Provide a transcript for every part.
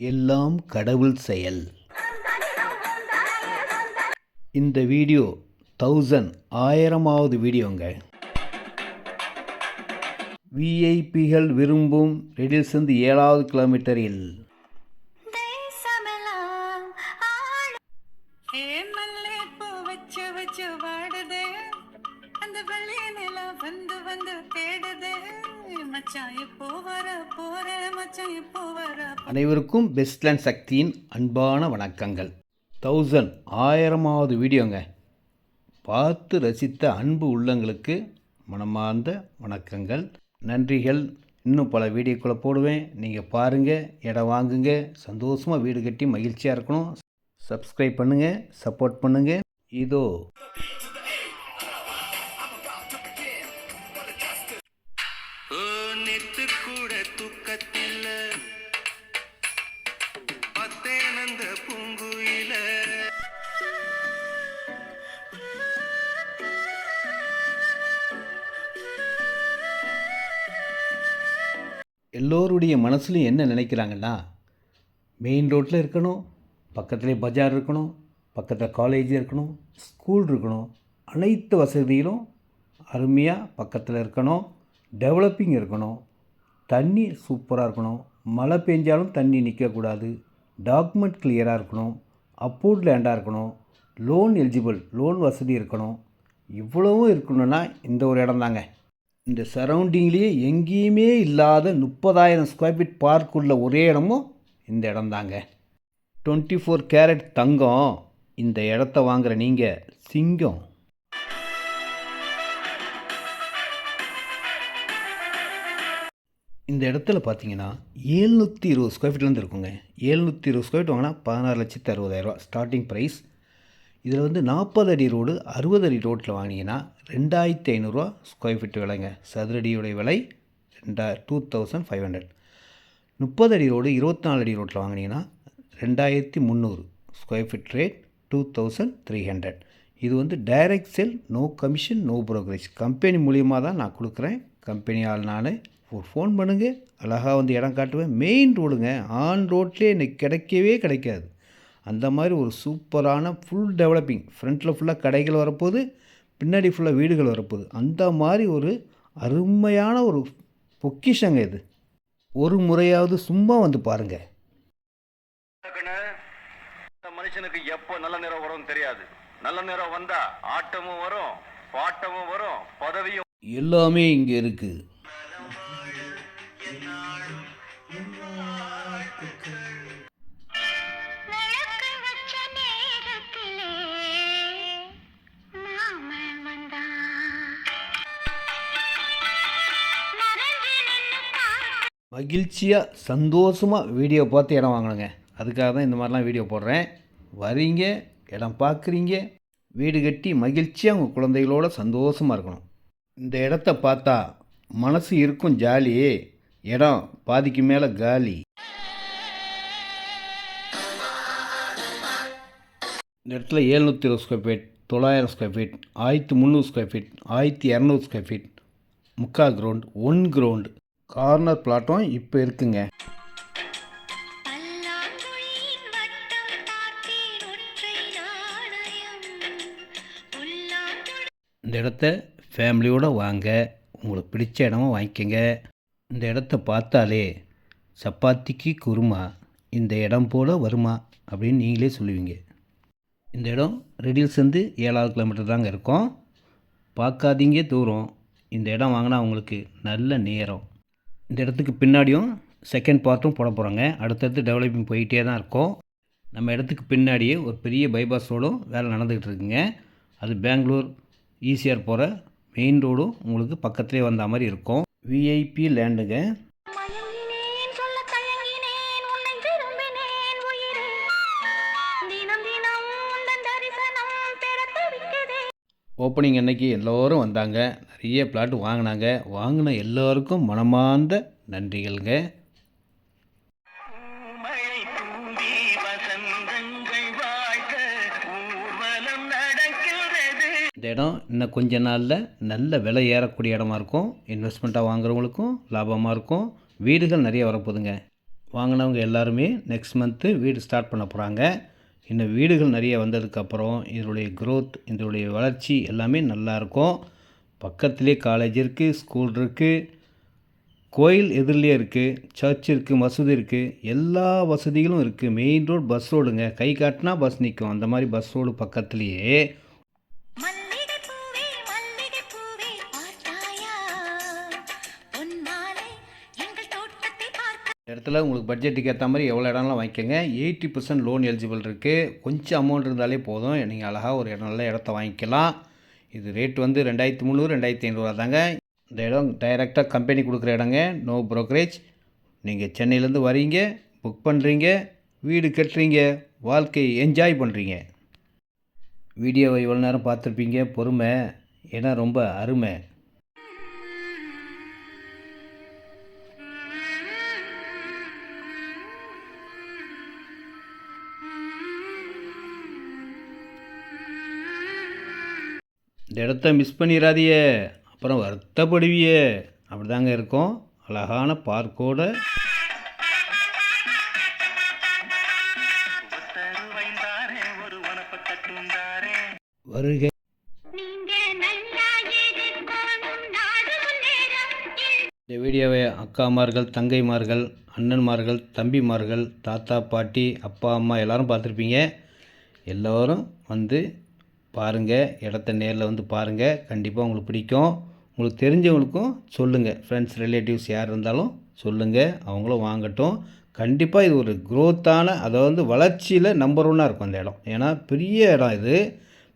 எல்லாம் கடவுள் செயல். இந்த வீடியோ 1000வது வீடியோங்க. விஐபிகள் விரும்பும் ரெடில்ஸ்லேருந்து 7வது கிலோமீட்டரில் அனைவருக்கும் பெஸ்ட்லேண்ட் சக்தியின் அன்பான வணக்கங்கள். 1000வது வீடியோங்க. பார்த்து ரசித்த அன்பு உள்ளங்களுக்கு மனமார்ந்த வணக்கங்கள், நன்றிகள். இன்னும் பல வீடியோக்குள்ளே போடுவேன், நீங்கள் பாருங்கள், இடம் வாங்குங்க, சந்தோஷமாக வீடு கட்டி மகிழ்ச்சியாக இருக்கணும். சப்ஸ்கிரைப் பண்ணுங்கள், சப்போர்ட் பண்ணுங்கள். இதோ நேத்து கூட தூக்கத்தில் பத்தேனந்த பூங்குயில எல்லோருடைய மனசுலையும் என்ன நினைக்கிறாங்கன்னா, மெயின் ரோட்டில் இருக்கணும், பக்கத்துலேயே பஜார் இருக்கணும், பக்கத்தில் காலேஜ் இருக்கணும், ஸ்கூல் இருக்கணும், அனைத்து வசதிகளும் அருமையாக பக்கத்தில் இருக்கணும், டெவலப்பிங் இருக்கணும், தண்ணி சூப்பராக இருக்கணும், மழை பெஞ்சாலும் தண்ணி நிற்கக்கூடாது, டாக்குமெண்ட் கிளியராக இருக்கணும், அப்ரூவ்ட் லேண்டாக இருக்கணும், லோன் எலிஜிபிள் லோன் வசதி இருக்கணும். இவ்வளவும் இருக்கணும்னா இந்த ஒரு இடம் தாங்க. இந்த சரௌண்டிங்லேயே எங்கேயுமே இல்லாத 30,000 ஸ்கொயர் ஃபீட் பார்க் உள்ள ஒரே இடமும் இந்த இடம் தாங்க. 24 கேரட் தங்கம். இந்த இடத்த வாங்குகிற நீங்கள் சிங்கம். இந்த இடத்துல பார்த்தீங்கன்னா 720 ஸ்கொயர் ஃபீட்லேருந்து இருக்குங்க. 720 ஸ்கொயர் ஃபீட் வாங்கினா 16,60,000 ஸ்டார்டிங் ப்ரைஸ். இதில் வந்து 40 அடி ரோடு 60 அடி ரோட்டில் வாங்கினீங்கன்னா 2,500 ஸ்கொயர் ஃபீட் விலைங்க. சதுரடியுடைய விலை 2,500. 30 அடி ரோடு 24 அடி ரோட்டில் வாங்கினீங்கன்னா 2,300 ஸ்கொயர் ஃபீட் ரேட் 2,300. இது வந்து direct sell, no commission, no brokerage. Company மூலியமாக தான் நான் கொடுக்குறேன். கம்பெனி ஆள் நான். ஒரு ஃபோன் பண்ணுங்கள், அழகாக வந்து இடம் காட்டுவேன். மெயின் ரோடுங்க, ஆன் ரோட்லேயே இன்றைக்கி கிடைக்கவே கிடைக்காது. அந்த மாதிரி ஒரு சூப்பரான ஃபுல் டெவலப்பிங். ஃப்ரண்ட்டில் ஃபுல்லாக கடைகள் வரப்போகுது, பின்னாடி ஃபுல்லாக வீடுகள் வரப்போகுது. அந்த மாதிரி ஒரு அருமையான ஒரு பொக்கிஷங்க இது. ஒரு முறையாவது சும்மா வந்து பாருங்கள். மனுஷனுக்கு எப்போ நல்ல நேரம் வரும் தெரியாது. நல்ல நேரம் வந்தா ஆட்டமும் வரும், பாட்டமும் வரும், பதவியும் எல்லாமே இங்கே இருக்குது. மகிழ்ச்சியாக சந்தோஷமாக வீடியோ பார்த்து இடம் வாங்கணுங்க. அதுக்காக தான் இந்த மாதிரிலாம் வீடியோ போடுறேன். வரீங்க, இடம் பார்க்குறீங்க, வீடு கட்டி மகிழ்ச்சியாக உங்கள் குழந்தைகளோட சந்தோஷமாக இருக்கணும். இந்த இடத்த பார்த்தா மனசு இருக்கும் ஜாலி, இடம் பாதிக்கு மேலே காலி. இந்த இடத்துல 720 square feet, 900 square feet, 1,300 square feet, 1,200 square feet, முக்கால் கிரவுண்ட், 1 கிரவுண்டு, கார்னர் பிளாட்டும் இப்போ இருக்குங்க. இந்த இடத்த ஃபேமிலியோடு வாங்க, உங்களுக்கு பிடிச்ச இடமா வாங்கிக்கோங்க. இந்த இடத்த பார்த்தாலே சப்பாத்திக்கு குருமா இந்த இடம் போல் வருமா அப்படின்னு நீங்களே சொல்லுவீங்க. இந்த இடம் ரெடில்ஸ்லேருந்து 7வது கிலோமீட்டர் தாங்க இருக்கும். பார்க்காதீங்க தூரம். இந்த இடம் வாங்கினா உங்களுக்கு நல்ல நேரம். இந்த இடத்துக்கு பின்னாடியும் செகண்ட் பார்ட்டும் போட போகிறாங்க. அடுத்தடுத்து டெவலப்பிங் போயிட்டே தான் இருக்கும். நம்ம இடத்துக்கு பின்னாடியே ஒரு பெரிய பைபாஸ் ரோடும் வேலை நடந்துக்கிட்டு இருக்குங்க. அது பெங்களூர் ஈசிஆர் போகிற மெயின் ரோடும் உங்களுக்கு பக்கத்துலேயே வந்த மாதிரி இருக்கும். விஐபி லேண்டுங்க. ஓப்பனிங் அன்னைக்கு எல்லோரும் வந்தாங்க, நிறைய பிளாட் வாங்கினாங்க. வாங்கின எல்லோருக்கும் மனமார்ந்த நன்றிகள்ங்க. இந்த இடம் இன்னும் கொஞ்ச நாளில் நல்ல விலை ஏறக்கூடிய இடமா இருக்கும். இன்வெஸ்ட்மெண்ட்டாக வாங்குறவங்களுக்கும் லாபமாக இருக்கும். வீடுகள் நிறைய வரப்போகுதுங்க. வாங்கினவங்க எல்லாருமே நெக்ஸ்ட் மந்த்து வீடு ஸ்டார்ட் பண்ண போகிறாங்க. இன்னும் வீடுகள் நிறைய வந்ததுக்கப்புறம் இதனுடைய க்ரோத், இதனுடைய வளர்ச்சி எல்லாமே நல்லாயிருக்கும். பக்கத்துலேயே காலேஜ் இருக்குது, ஸ்கூல் இருக்குது, கோயில் எதிரிலே இருக்குது, சர்ச் இருக்குது, மசூதி இருக்குது, எல்லா வசதிகளும் இருக்குது. மெயின் ரோடு பஸ் ரோடுங்க. கை காட்டினா பஸ் நிற்கும். அந்த மாதிரி பஸ் ரோடு பக்கத்துலேயே. இந்த இடத்துல உங்களுக்கு பட்ஜெட்டுக்கு ஏற்ற மாதிரி எவ்வளோ இடம்லாம் வாங்கிக்கோங்க. 80% லோன் எலிஜிபிள் இருக்குது. கொஞ்சம் அமௌண்ட் இருந்தாலே போதும், நீங்கள் அழகாக ஒரு நல்ல இடத்த வாங்கிக்கலாம். இது ரேட் வந்து 2300 2500 தாங்க. இந்த இடம் டைரெக்டாக கம்பெனி கொடுக்குற இடங்க. No brokerage. நீங்கள் சென்னையிலேருந்து வரீங்க, புக் பண்ணுறீங்க, வீடு கட்டுறீங்க, வாழ்க்கையை என்ஜாய் பண்ணுறீங்க. வீடியோவை இவ்வளோ நேரம் பார்த்துருப்பீங்க. பொறுமை, ஏன்னா ரொம்ப அருமை. இந்த இடத்த மிஸ் பண்ணிடாதியே, அப்புறம் வருத்தப்படுவியே. அப்படி தாங்க இருக்கும். அழகான பார்க்கோட வருகை. இந்த வீடியோவை அக்காமார்கள், தங்கைமார்கள், அண்ணன்மார்கள், தம்பிமார்கள், தாத்தா பாட்டி, அப்பா அம்மா எல்லோரும் பார்த்துருப்பீங்க. எல்லோரும் வந்து பாருங்கள், இடத்த நேரில் வந்து பாருங்கள். கண்டிப்பாக உங்களுக்கு பிடிக்கும். உங்களுக்கு தெரிஞ்சவங்களுக்கும் சொல்லுங்கள். ஃப்ரெண்ட்ஸ், ரிலேட்டிவ்ஸ் யார் இருந்தாலும் சொல்லுங்கள், அவங்களும் வாங்கட்டும். கண்டிப்பாக இது ஒரு க்ரோத்தான, அதாவது வளர்ச்சியில் நம்பர் 1 இருக்கும் அந்த இடம். ஏன்னா பெரிய இடம் இது.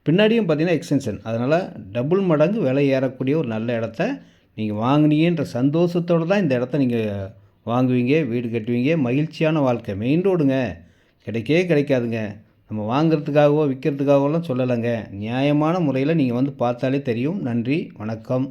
பின்னாடியும் பார்த்திங்கன்னா எக்ஸ்டென்ஷன். அதனால் டபுள் மடங்கு விலை ஏறக்கூடிய ஒரு நல்ல இடத்த நீங்கள் வாங்கினீங்கன்ற சந்தோஷத்தோடு தான் இந்த இடத்த நீங்கள் வாங்குவீங்க, வீடு கட்டுவீங்க. மகிழ்ச்சியான வாழ்க்கை. மெயின் ரோடுங்க, கிடைக்கவே கிடைக்காதுங்க. நம்ம வாங்கிறதுக்காகவோ விற்கிறதுக்காகவோலாம் சொல்லலைங்க. நியாயமான முறையில் நீங்கள் வந்து பார்த்தாலே தெரியும். நன்றி, வணக்கம்.